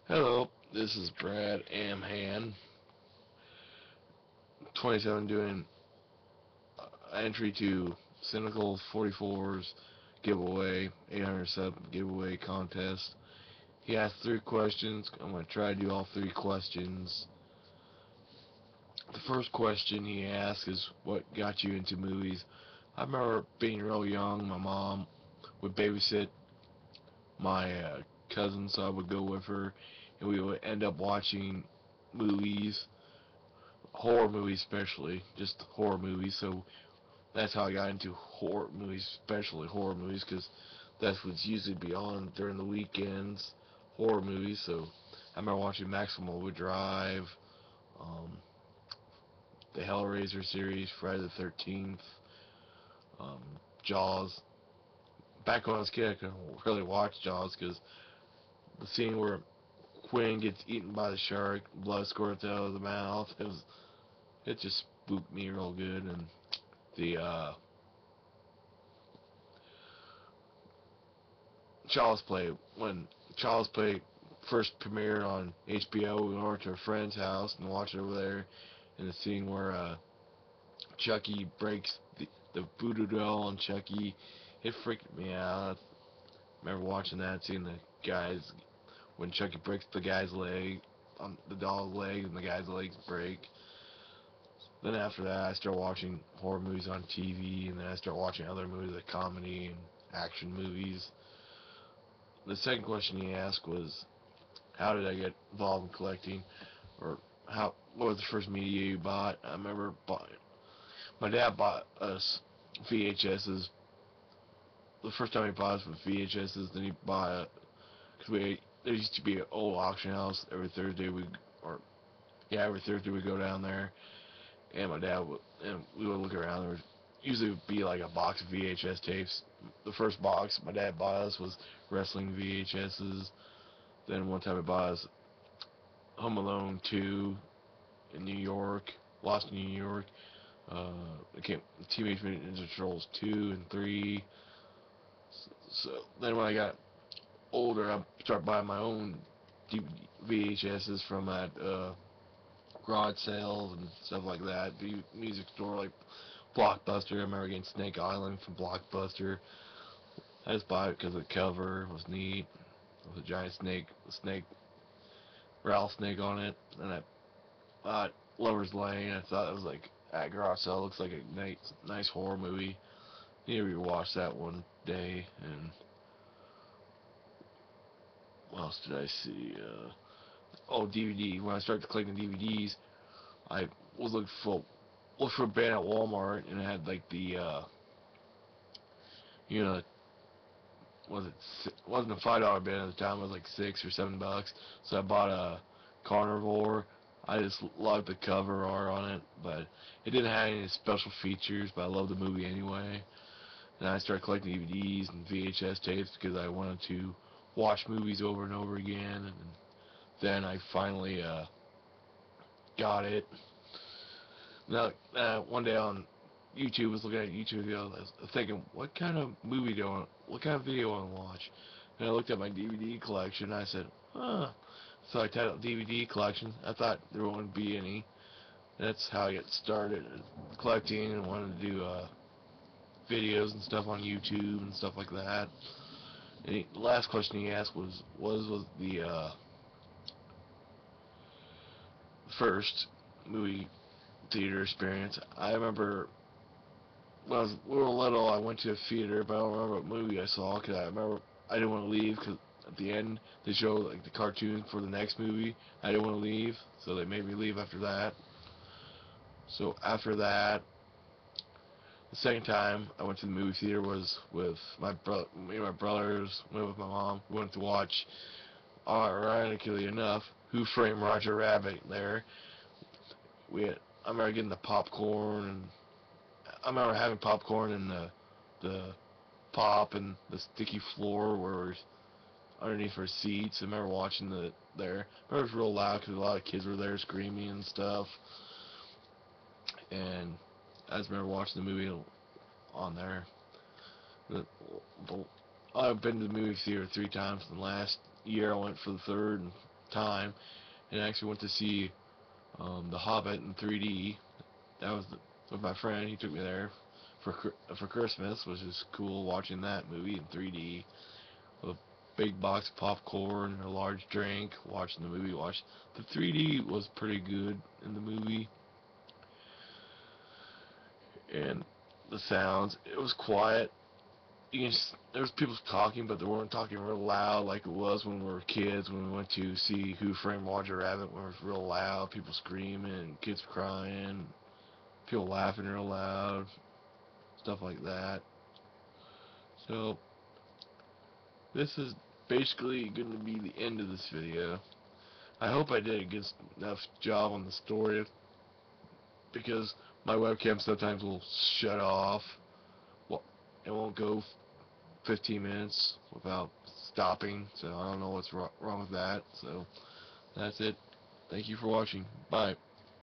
Hello, this is Brad Amhan, 27, doing entry to Cynical44's giveaway, 800 sub giveaway contest. He asked 3 questions. I'm going to try to do all 3 questions. The first question he asked is, what got you into movies? I remember being real young. My mom would babysit my cousin, so I would go with her, and we would end up watching movies, horror movies especially, just horror movies. So that's how I got into horror movies, especially horror movies, because that's what's usually be on during the weekends, horror movies. So I remember watching Maximum Overdrive, the Hellraiser series, Friday the 13th, Jaws. Back when I was a kid, I couldn't really watch Jaws because the scene where Quinn gets eaten by the shark, blood squirts out of the mouth, it just spooked me real good. And the Child's Play, when Child's Play first premiered on HBO, we went over to a friend's house and watched it over there. And the scene where Chucky breaks the voodoo doll on Chucky, it freaked me out. I remember watching that, seeing the guys, when Chucky breaks the guy's leg, on the doll's leg, and the guy's legs break. Then after that, I started watching horror movies on TV, and then I started watching other movies like comedy and action movies. The second question he asked was, how did I get involved in collecting, or what was the first media you bought? I remember my dad bought us VHSs. The first time he bought us with VHSs, then he bought, because there used to be an old auction house every Thursday. Every Thursday we go down there, and my dad and we would look around. There would usually be like a box of VHS tapes. The first box my dad bought us was wrestling VHSs. Then one time he bought us Home Alone 2 in New York, Lost in New York. It came Teenage Mutant Ninja Turtles 2 and 3. So then when I got older, I started buying my own VHSs from that garage sales and stuff like that. The music store like Blockbuster. I remember getting Snake Island from Blockbuster. I just bought it because the cover was neat. It was a giant snake, Ralph snake on it. And I bought Lover's Lane. I thought it was like at garage sale. It looks like a nice horror movie. I need to rewatch that one day. And what else did I see? DVD. When I started collecting DVDs, I was looked for a band at Walmart, and it had like the wasn't a $5 band at the time. It was like $6 or $7. So I bought a Carnivore. I just loved the cover art on it, but it didn't have any special features. But I loved the movie anyway. And I started collecting DVDs and VHS tapes because I wanted to watch movies over and over again. And then I finally got it. Now, one day on YouTube, I was looking at YouTube videos, I was thinking, what kind of video I want to watch? And I looked at my DVD collection, and I said, huh. So I titled DVD collection. I thought there wouldn't be any. That's how I got started collecting and wanted to do videos and stuff on YouTube and stuff like that. And the last question he asked was the first movie theater experience. I remember when I was a little little, I went to a theater, but I don't remember what movie I saw because I remember I didn't want to leave because at the end they showed like the cartoon for the next movie. I didn't want to leave, so they made me leave after that. So after that, the second time I went to the movie theater was with me and my brothers, went with my mom. We went to watch, ironically enough, Who Framed Roger Rabbit there. I remember getting the popcorn, and I remember having popcorn in the pop and the sticky floor where underneath our seats. I remember watching there. I remember it was real loud because a lot of kids were there screaming and stuff. And I just remember watching the movie on there. I've been to the movie theater 3 times. And last year I went for the third, and time, and I actually went to see The Hobbit in 3D. That was with my friend. He took me there for Christmas, which is cool watching that movie in 3D. With a big box of popcorn and a large drink, watching the movie. The 3D was pretty good in the movie, and the sounds. It was quiet. There was people talking, but they weren't talking real loud like it was when we were kids. When we went to see Who Framed Roger Rabbit, where it was real loud, people screaming, kids crying, people laughing real loud, stuff like that. So this is basically going to be the end of this video. I hope I did a good enough job on the story, because my webcam sometimes will shut off. Well, it won't go 15 minutes without stopping, so I don't know what's wrong with that. So that's it. Thank you for watching. Bye.